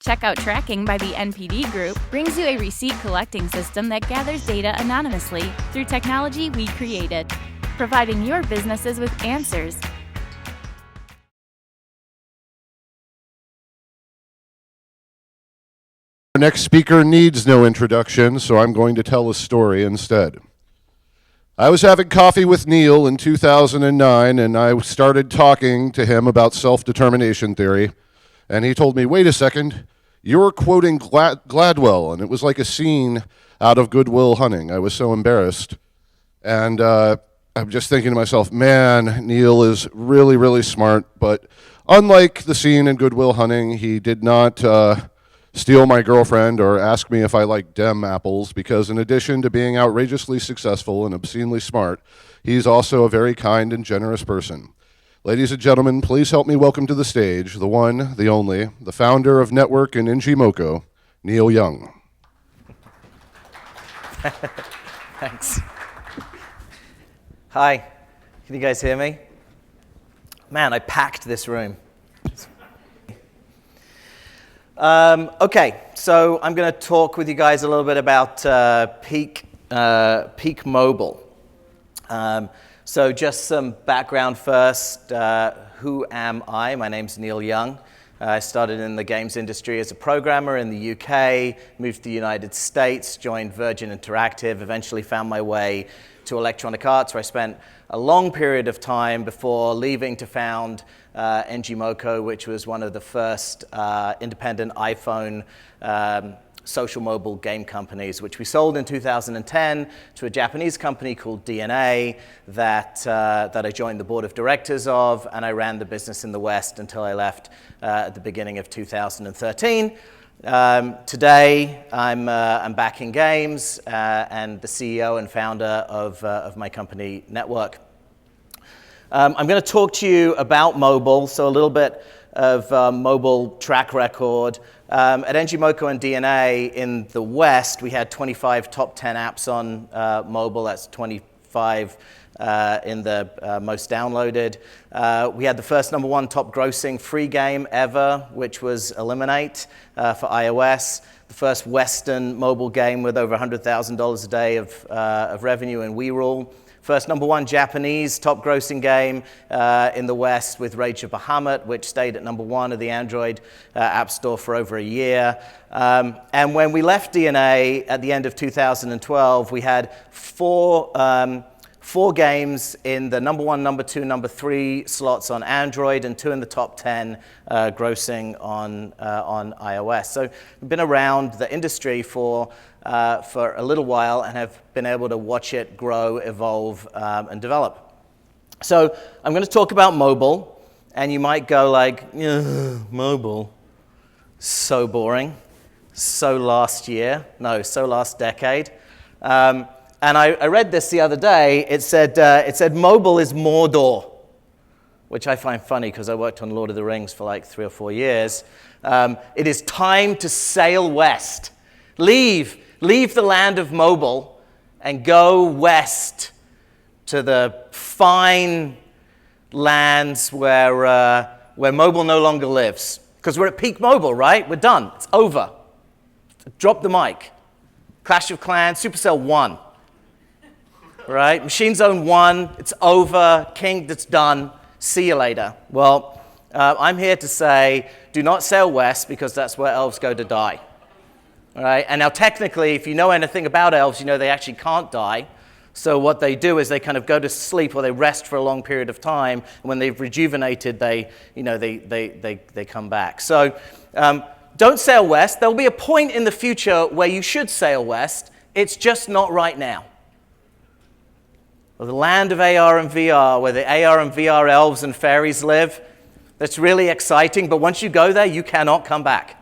Checkout tracking by the NPD Group brings you a receipt collecting system that gathers data anonymously through technology we created, providing your businesses with answers. Our next speaker needs no introduction, so I'm going to tell a story instead. I was having coffee with Neil in 2009, and I started talking to him about self-determination theory, and he told me, wait a second, you're quoting Gladwell, and it was like a scene out of Good Will Hunting. I was so embarrassed, and I'm just thinking to myself, man, Neil is really, really smart, but unlike the scene in Good Will Hunting, he did not steal my girlfriend or ask me if I like Dem apples, because in addition to being outrageously successful and obscenely smart, he's also a very kind and generous person. Ladies and gentlemen, please help me welcome to the stage the one, the only, the founder of Network and Ngmoco, Neil Young. Thanks. Hi, can you guys hear me? Man, I packed this room. Okay, so I'm going to talk with you guys a little bit about peak mobile. So just some background first. Who am I? My name's Neil Young. I started in the games industry as a programmer in the UK, moved to the United States, joined Virgin Interactive, eventually found my way to Electronic Arts, where I spent a long period of time before leaving to found Ngmoco, which was one of the first independent iPhone social mobile game companies, which we sold in 2010 to a Japanese company called DeNA that I joined the board of directors of, and I ran the business in the West until I left at the beginning of 2013. Today, I'm back in games and the CEO and founder of my company, Network. I'm going to talk to you about mobile, so a little bit of mobile track record. At Ngmoco and DeNA in the West, we had 25 top 10 apps on mobile. That's 25 in the most downloaded. We had the first #1 top grossing free game ever, which was Eliminate for iOS. The first Western mobile game with over $100,000 a day of revenue in WeRule. First #1 Japanese top grossing game in the West with Rage of Bahamut, which stayed at #1 of the Android App Store for over a year. And when we left DeNA at the end of 2012, we had four games in the #1, #2, #3 slots on Android, and 2 in the top 10 grossing on iOS. So we've been around the industry for a little while and have been able to watch it grow, evolve, and develop. So I'm going to talk about mobile, and you might go like, mobile, so boring, so last year, no, so last decade. And I read this the other day. It said mobile is Mordor, which I find funny because I worked on Lord of the Rings for like 3 or 4 years. It is time to sail west. Leave the land of mobile and go west to the fine lands where mobile no longer lives. Because we're at peak mobile, right? We're done. It's over. Drop the mic. Clash of Clans, Supercell won. Right? Machine Zone 1, it's over. King, that's done. See you later. Well, I'm here to say, do not sail west, because that's where elves go to die. All right? And now technically, if you know anything about elves, you know they actually can't die. So what they do is they kind of go to sleep or they rest for a long period of time. And when they've rejuvenated, they come back. So don't sail west. There'll be a point in the future where you should sail west. It's just not right now. Well, the land of AR and VR, where the AR and VR elves and fairies live, that's really exciting. But once you go there, you cannot come back.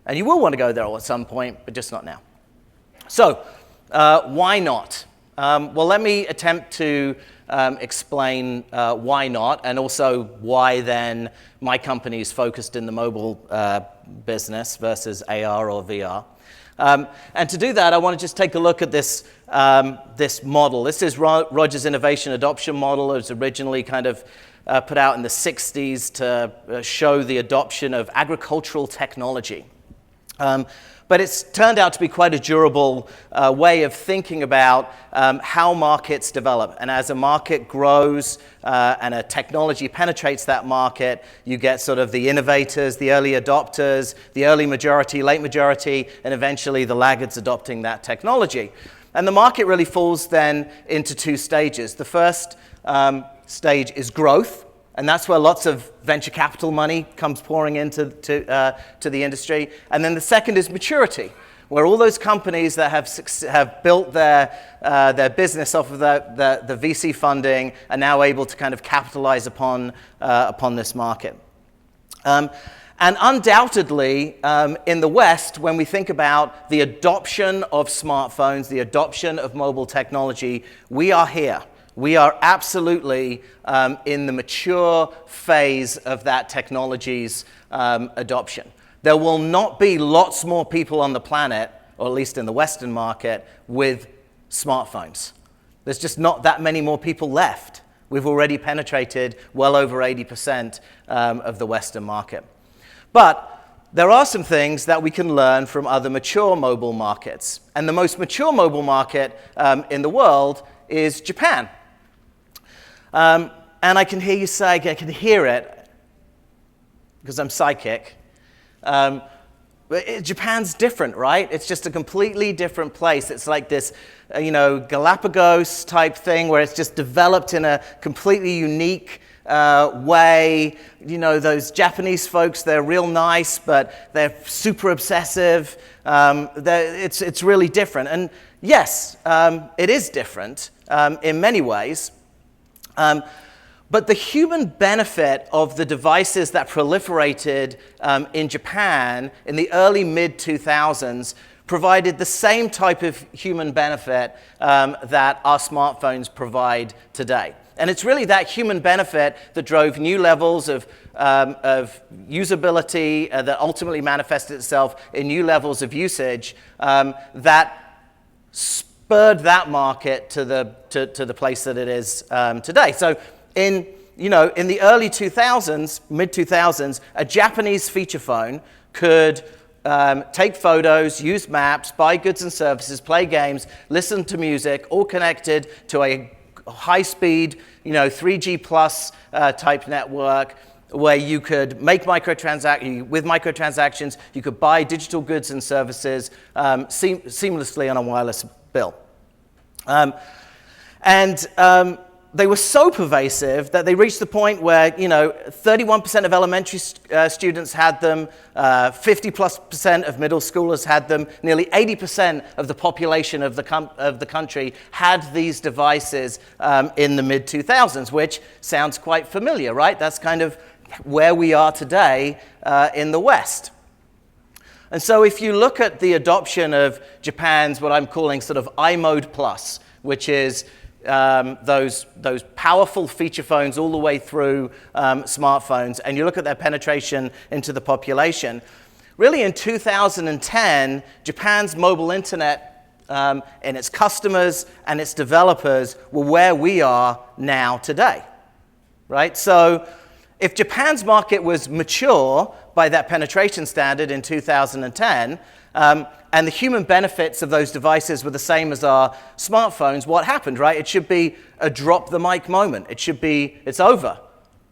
And you will want to go there at some point, but just not now. So why not? Well, let me attempt to explain why not, and also why then my company is focused in the mobile business versus AR or VR. And to do that, I want to just take a look at this model. This is Rogers Innovation Adoption Model. It was originally kind of put out in the 60s to show the adoption of agricultural technology. But it's turned out to be quite a durable way of thinking about how markets develop. And as a market grows and a technology penetrates that market, you get sort of the innovators, the early adopters, the early majority, late majority, and eventually the laggards adopting that technology. And the market really falls then into two stages. The first stage is growth. And that's where lots of venture capital money comes pouring into to the industry. And then the second is maturity, where all those companies that have built their business off of the VC funding are now able to kind of capitalize upon this market. And undoubtedly, in the West, when we think about the adoption of smartphones, the adoption of mobile technology, we are here. We are absolutely in the mature phase of that technology's adoption. There will not be lots more people on the planet, or at least in the Western market, with smartphones. There's just not that many more people left. We've already penetrated well over 80% of the Western market. But there are some things that we can learn from other mature mobile markets. And the most mature mobile market in the world is Japan. And I can hear you say, I can hear it, because I'm psychic. But Japan's different, right? It's just a completely different place. It's like this, Galapagos type thing where it's just developed in a completely unique way. Those Japanese folks, they're real nice, but they're super obsessive. It's really different. And yes, it is different in many ways. But the human benefit of the devices that proliferated in Japan in the early mid-2000s provided the same type of human benefit that our smartphones provide today. And it's really that human benefit that drove new levels of usability that ultimately manifested itself in new levels of usage that spurred that market to the place that it is today. So in the early 2000s, mid-2000s, a Japanese feature phone could take photos, use maps, buy goods and services, play games, listen to music, all connected to a high-speed, 3G plus type network where you could make microtransactions, you could buy digital goods and services seamlessly on a wireless bill. They were so pervasive that they reached the point where 31% of elementary students had them, 50+% of middle schoolers had them, nearly 80% of the population of the country had these devices in the mid-2000s, which sounds quite familiar, right? That's kind of where we are today in the West. And so if you look at the adoption of Japan's what I'm calling sort of iMode Plus, which is those powerful feature phones all the way through smartphones, and you look at their penetration into the population, really in 2010, Japan's mobile internet and its customers and its developers were where we are now today, right? So if Japan's market was mature by that penetration standard in 2010, and the human benefits of those devices were the same as our smartphones, what happened, right? It should be a drop the mic moment. It should be, it's over.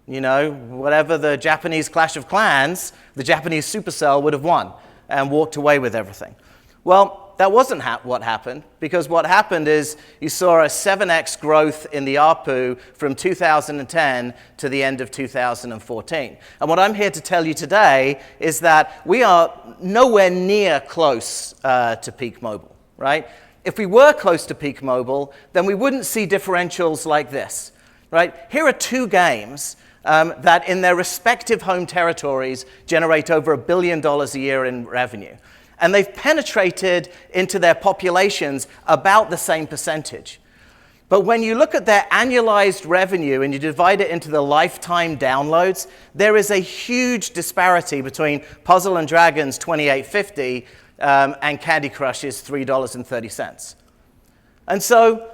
Whatever the Japanese Clash of Clans, the Japanese Supercell would have won and walked away with everything. Well, that wasn't what happened, because what happened is you saw a 7x growth in the ARPU from 2010 to the end of 2014. And what I'm here to tell you today is that we are nowhere near close to peak mobile, right? If we were close to peak mobile, then we wouldn't see differentials like this, right? Here are two games that in their respective home territories generate over $1 billion a year in revenue. And they've penetrated into their populations about the same percentage. But when you look at their annualized revenue and you divide it into the lifetime downloads, there is a huge disparity between Puzzle and Dragons 28.50 and Candy Crush's $3.30. And so,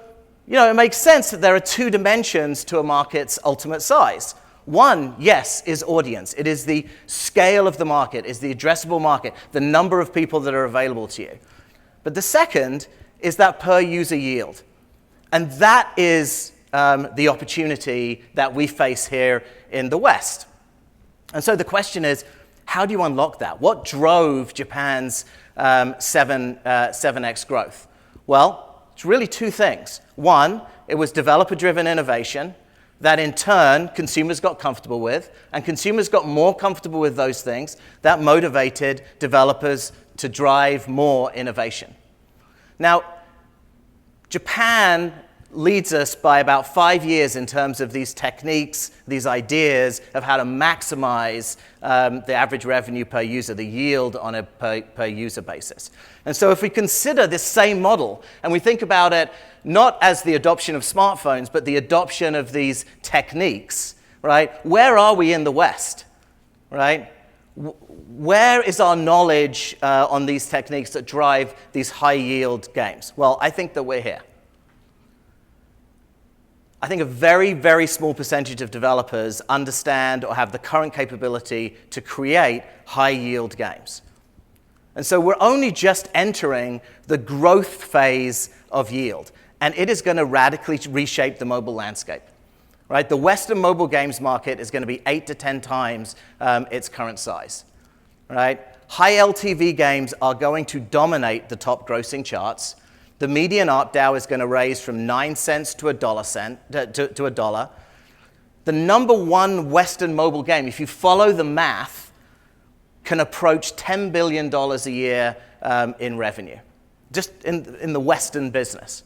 it makes sense that there are two dimensions to a market's ultimate size. One, yes, is audience. It is the scale of the market, is the addressable market, the number of people that are available to you. But the second is that per user yield. And that is the opportunity that we face here in the West. And so the question is, how do you unlock that? What drove Japan's 7x growth? Well, it's really two things. One, it was developer-driven innovation that in turn consumers got comfortable with, and consumers got more comfortable with those things. That motivated developers to drive more innovation. Now, Japan leads us by about 5 years in terms of these techniques, these ideas of how to maximize the average revenue per user, the yield on a per user basis. And so if we consider this same model and we think about it not as the adoption of smartphones, but the adoption of these techniques, right? Where are we in the West, right? Where is our knowledge on these techniques that drive these high-yield games? Well, I think that we're here. I think a very, very small percentage of developers understand or have the current capability to create high-yield games. And so we're only just entering the growth phase of yield, and it is going to radically reshape the mobile landscape. Right? The Western mobile games market is going to be 8 to 10 times its current size. Right? High LTV games are going to dominate the top grossing charts. The median ARPDAU is going to raise from 9 cents to a dollar. The number one Western mobile game, if you follow the math, can approach $10 billion a year in revenue, just in the Western business.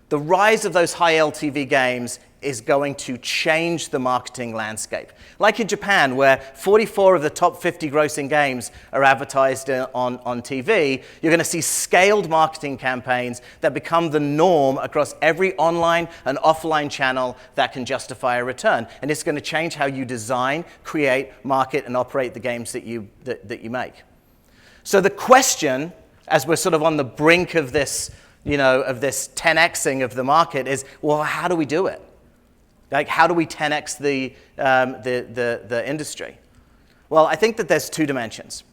The rise of those high LTV games is going to change the marketing landscape. Like in Japan, where 44 of the top 50 grossing games are advertised on TV, you're going to see scaled marketing campaigns that become the norm across every online and offline channel that can justify a return. And it's going to change how you design, create, market, and operate the games that you make. So the question, as we're sort of on the brink of this, of this 10xing of the market is, well, how do we do it? Like, how do we 10x the industry? Well, I think that there's two dimensions.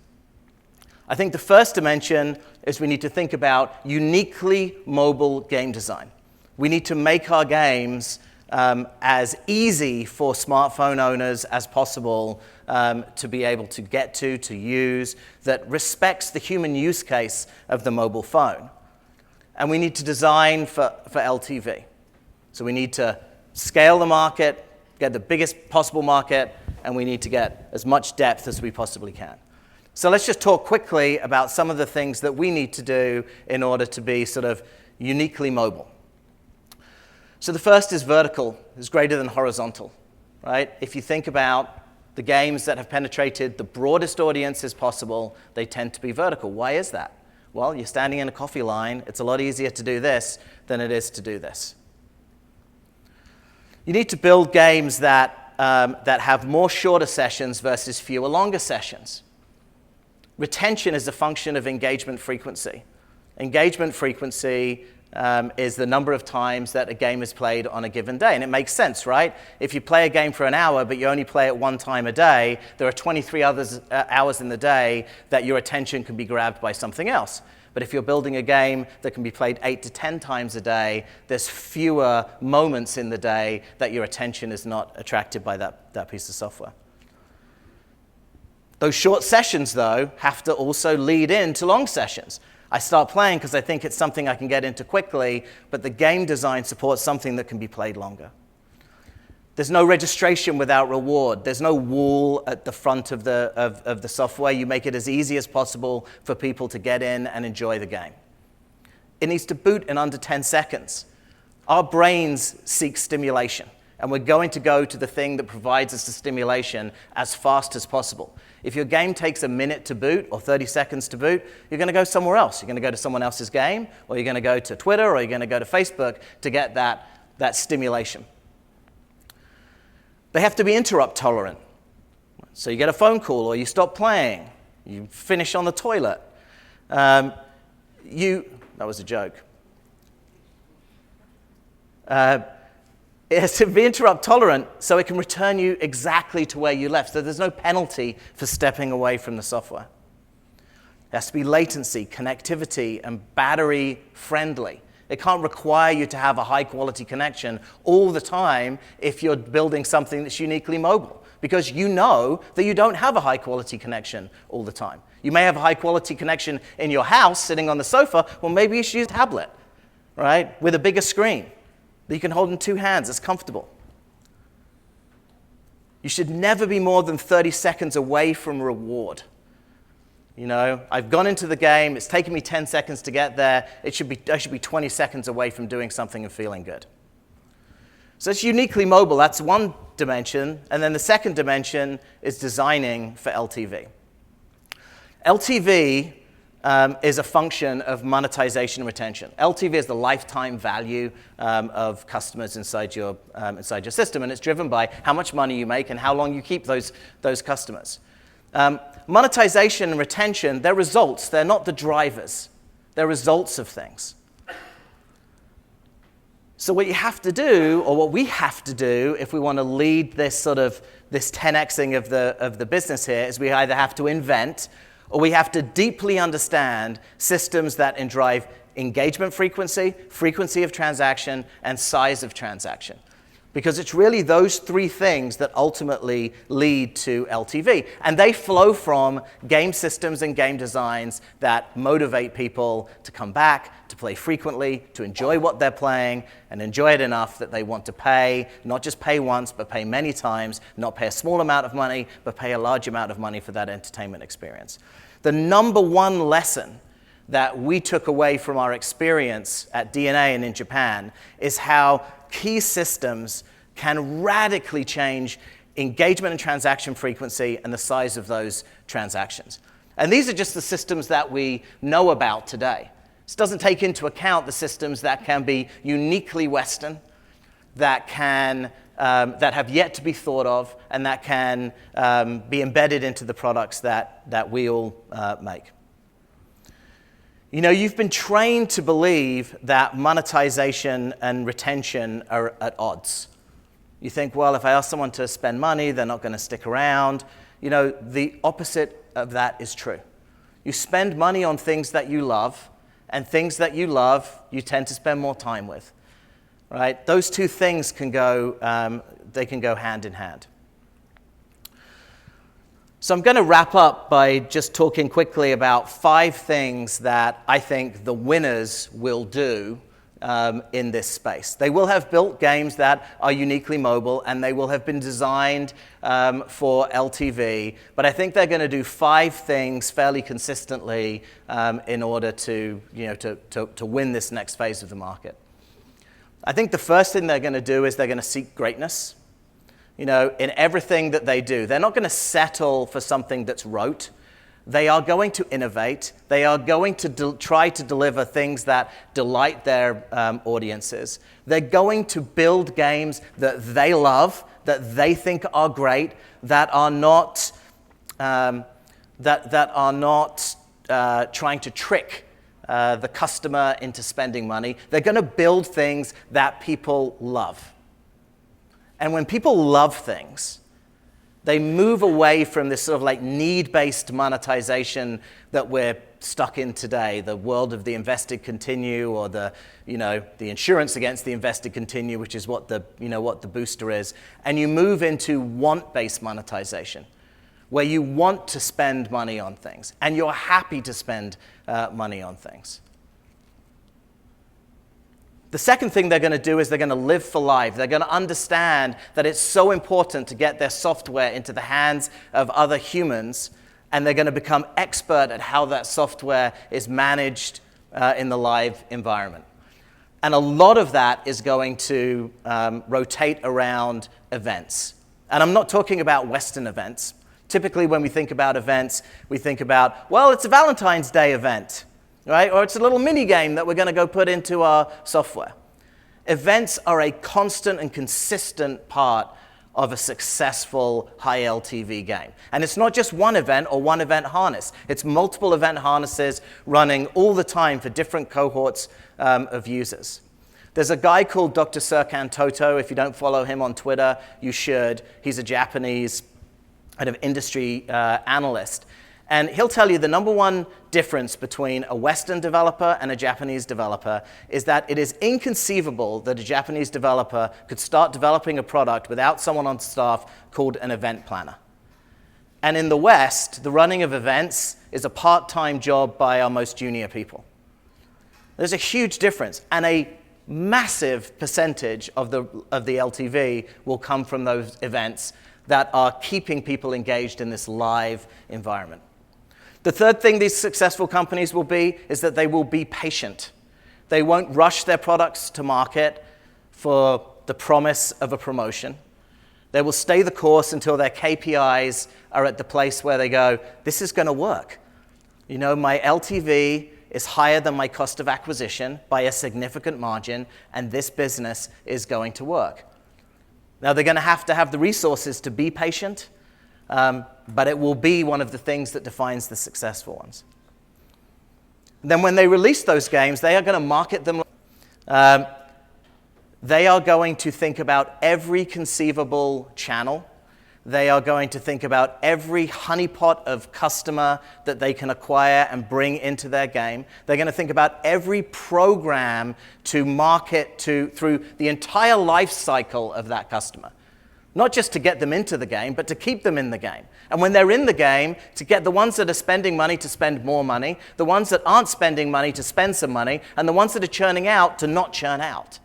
I think the first dimension is we need to think about uniquely mobile game design. We need to make our games as easy for smartphone owners as possible to be able to get to use, that respects the human use case of the mobile phone. And we need to design for LTV. So we need to scale the market, get the biggest possible market, and we need to get as much depth as we possibly can. So let's just talk quickly about some of the things that we need to do in order to be sort of uniquely mobile. So the first is vertical is greater than horizontal, right? If you think about the games that have penetrated the broadest audiences possible, they tend to be vertical. Why is that? Well, you're standing in a coffee line. It's a lot easier to do this than it is to do this. You need to build games that have more shorter sessions versus fewer longer sessions. Retention is a function of engagement frequency. Engagement frequency is the number of times that a game is played on a given day. And it makes sense, right? If you play a game for an hour, but you only play it one time a day, there are 23 hours in the day that your attention can be grabbed by something else. But if you're building a game that can be played 8 to 10 times a day, there's fewer moments in the day that your attention is not attracted by that piece of software. Those short sessions, though, have to also lead into long sessions. I start playing because I think it's something I can get into quickly, but the game design supports something that can be played longer. There's no registration without reward. There's no wall at the front of the software. You make it as easy as possible for people to get in and enjoy the game. It needs to boot in under 10 seconds. Our brains seek stimulation, and we're going to go to the thing that provides us the stimulation as fast as possible. If your game takes a minute to boot or 30 seconds to boot, you're going to go somewhere else. You're going to go to someone else's game, or you're going to go to Twitter, or you're going to go to Facebook to get that stimulation. They have to be interrupt tolerant. So you get a phone call, or you stop playing. You finish on the toilet. That was a joke. It has to be interrupt tolerant so it can return you exactly to where you left. So there's no penalty for stepping away from the software. It has to be latency, connectivity, and battery friendly. It can't require you to have a high quality connection all the time if you're building something that's uniquely mobile, because you know that you don't have a high quality connection all the time. You may have a high quality connection in your house sitting on the sofa. Well, maybe you should use a tablet, right, with a bigger screen that you can hold in two hands. It's comfortable. You should never be more than 30 seconds away from reward. You know, I've gone into the game, it's taken me 10 seconds to get there, I should be 20 seconds away from doing something and feeling good. So it's uniquely mobile, that's one dimension, and then the second dimension is designing for LTV. LTV is a function of monetization and retention. LTV is the lifetime value of customers inside your system, and it's driven by how much money you make and how long you keep those customers. Monetization and retention, they're results. They're not the drivers. They're results of things. So what you have to do, or what we have to do, if we want to lead this 10xing of the business here, is we either have to invent or we have to deeply understand systems that drive engagement frequency, frequency of transaction, and size of transaction. Because it's really those three things that ultimately lead to LTV. And they flow from game systems and game designs that motivate people to come back, to play frequently, to enjoy what they're playing, and enjoy it enough that they want to pay, not just pay once, but pay many times, not pay a small amount of money, but pay a large amount of money for that entertainment experience. The number one lesson that we took away from our experience at DeNA and in Japan is how key systems can radically change engagement and transaction frequency and the size of those transactions. And these are just the systems that we know about today. This doesn't take into account the systems that can be uniquely Western, that have yet to be thought of, and that can be embedded into the products that we all make. You know, you've been trained to believe that monetization and retention are at odds. You think, well, if I ask someone to spend money, they're not going to stick around. You know, the opposite of that is true. You spend money on things that you love, and things that you love, you tend to spend more time with, right? Those two things can go hand in hand. So I'm going to wrap up by just talking quickly about 5 things that I think the winners will do in this space. They will have built games that are uniquely mobile, and they will have been designed for LTV, but I think they're going to do 5 things fairly consistently in order to win this next phase of the market. I think the first thing they're going to do is they're going to seek greatness. You know, in everything that they do. They're not going to settle for something that's rote. They are going to innovate. They are going to try to deliver things that delight their audiences. They're going to build games that they love, that they think are great, that are not trying to trick the customer into spending money. They're going to build things that people love. And when people love things, they move away from this sort of like need-based monetization that we're stuck in today, the world of the invested continue, or the insurance against the invested continue, which is what the booster is. And you move into want-based monetization, where you want to spend money on things, and you're happy to spend money on things. The second thing they're going to do is they're going to live for life. They're going to understand that it's so important to get their software into the hands of other humans, and they're going to become expert at how that software is managed in the live environment. And a lot of that is going to rotate around events. And I'm not talking about Western events. Typically, when we think about events, we think about, well, it's a Valentine's Day event. Right? Or it's a little mini game that we're going to go put into our software. Events are a constant and consistent part of a successful high LTV game. And it's not just one event or one event harness. It's multiple event harnesses running all the time for different cohorts of users. There's a guy called Dr. Serkan Toto. If you don't follow him on Twitter, you should. He's a Japanese kind of industry analyst. And he'll tell you the number one difference between a Western developer and a Japanese developer is that it is inconceivable that a Japanese developer could start developing a product without someone on staff called an event planner. And in the West, the running of events is a part-time job by our most junior people. There's a huge difference, and a massive percentage of the LTV will come from those events that are keeping people engaged in this live environment. The third thing these successful companies will be is that they will be patient. They won't rush their products to market for the promise of a promotion. They will stay the course until their KPIs are at the place where they go, this is going to work. You know, my LTV is higher than my cost of acquisition by a significant margin, and this business is going to work. Now, they're going to have the resources to be patient, but it will be one of the things that defines the successful ones. Then when they release those games, they are going to market them. They are going to think about every conceivable channel. They are going to think about every honeypot of customer that they can acquire and bring into their game. They're going to think about every program to market through the entire life cycle of that customer. Not just to get them into the game, but to keep them in the game. And when they're in the game, to get the ones that are spending money to spend more money, the ones that aren't spending money to spend some money, and the ones that are churning out to not churn out.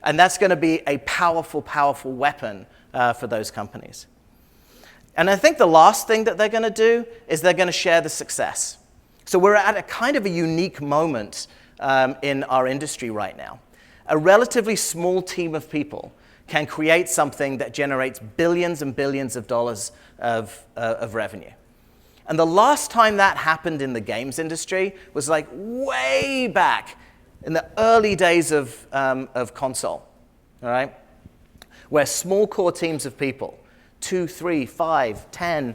And that's going to be a powerful, powerful weapon for those companies. And I think the last thing that they're going to do is they're going to share the success. So we're at a kind of a unique moment in our industry right now. A relatively small team of people can create something that generates billions and billions of dollars of revenue. And the last time that happened in the games industry was like way back in the early days of console, all right? Where small core teams of people, 2, 3, 5, 10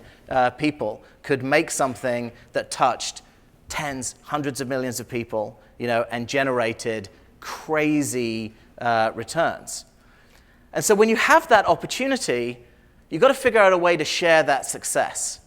people, could make something that touched tens, hundreds of millions of people, you know, and generated crazy returns. And so when you have that opportunity, you've got to figure out a way to share that success.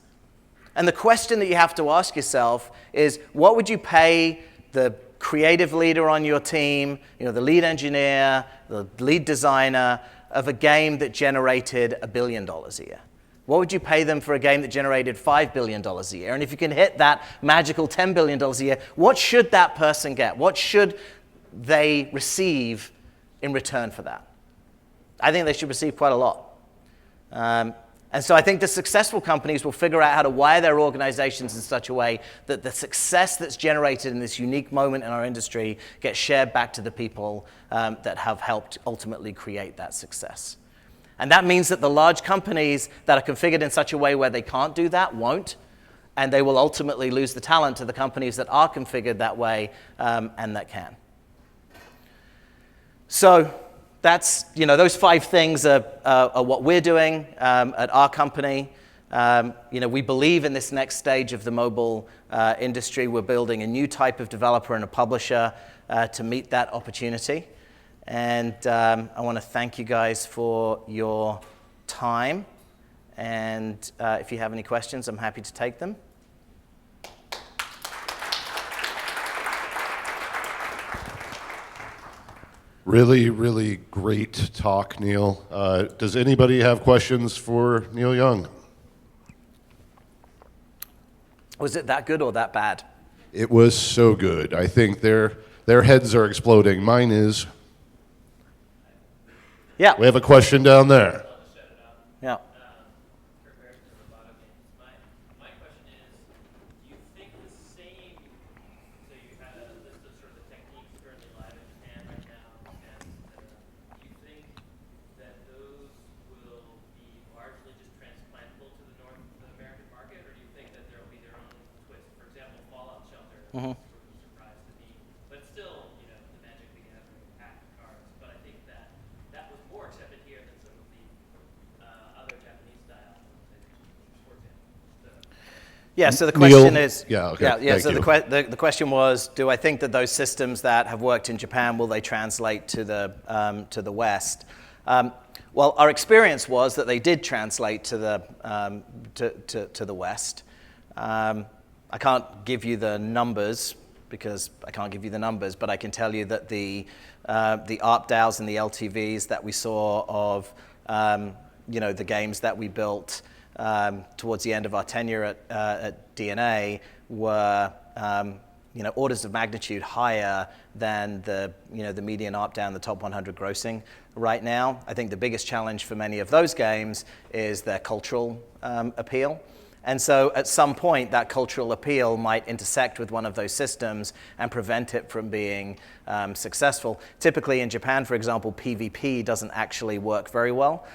And the question that you have to ask yourself is, what would you pay the creative leader on your team, you know, the lead engineer, the lead designer of a game that generated $1 billion a year? What would you pay them for a game that generated $5 billion a year? And if you can hit that magical $10 billion a year, what should that person get? What should they receive in return for that? I think they should receive quite a lot. And so I think the successful companies will figure out how to wire their organizations in such a way that the success that's generated in this unique moment in our industry gets shared back to the people that have helped ultimately create that success. And that means that the large companies that are configured in such a way where they can't do that won't, and they will ultimately lose the talent to the companies that are configured that way and that can. So that's, you know, those 5 things are what we're doing at our company. You know, we believe in this next stage of the mobile industry. We're building a new type of developer and a publisher to meet that opportunity. And I want to thank you guys for your time. And if you have any questions, I'm happy to take them. Really, really great talk, Neil. Does anybody have questions for Neil Young? Was it that good or that bad? It was so good. I think their heads are exploding. Mine is. Yeah. We have a question down there. Yeah. Mm-hmm. Surprise to me, but still, you know, the Magic the Gathering pack of cards. But I think that was more accepted here than some of the other Japanese style, for example. So. Yeah, so the Neil? question is, Yeah, okay, thank so you. the question was, do I think that those systems that have worked in Japan, will they translate to the West? Well, our experience was that they did translate to the West. I can't give you the numbers because I can't give you the numbers, but I can tell you that the ARPDAOs and the LTVs that we saw of the games that we built towards the end of our tenure at DeNA were orders of magnitude higher than the median ARPDAO in the top 100 grossing right now. I think the biggest challenge for many of those games is their cultural appeal. And so at some point, that cultural appeal might intersect with one of those systems and prevent it from being successful. Typically in Japan, for example, PvP doesn't actually work very well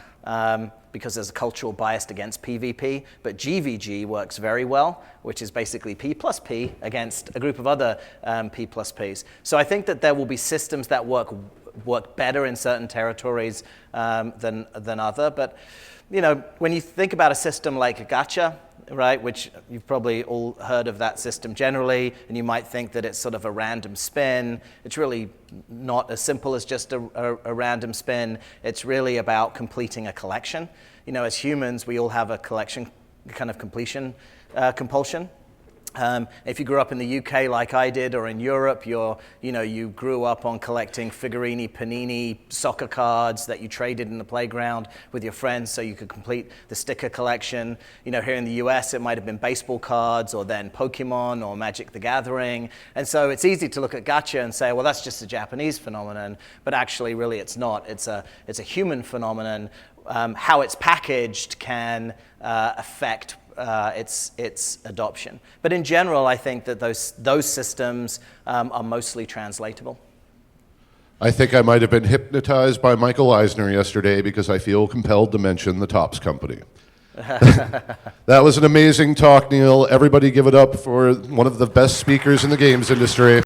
because there's a cultural bias against PvP, but GVG works very well, which is basically P plus P against a group of other P plus Ps. So I think that there will be systems that work better in certain territories than other, but when you think about a system like a gacha, right, which you've probably all heard of that system generally, and you might think that it's sort of a random spin. It's really not as simple as just a random spin. It's really about completing a collection. As humans, we all have a collection kind of completion compulsion. If you grew up in the UK like I did, or in Europe, you grew up on collecting Figurini, Panini, soccer cards that you traded in the playground with your friends so you could complete the sticker collection. Here in the US, it might have been baseball cards, or then Pokemon, or Magic the Gathering. And so it's easy to look at gacha and say, well, that's just a Japanese phenomenon, but actually, really, it's not. It's a human phenomenon. How it's packaged can affect its adoption. But in general, I think that those systems are mostly translatable. I think I might have been hypnotized by Michael Eisner yesterday because I feel compelled to mention the Topps Company. That was an amazing talk, Neil. Everybody give it up for one of the best speakers in the games industry.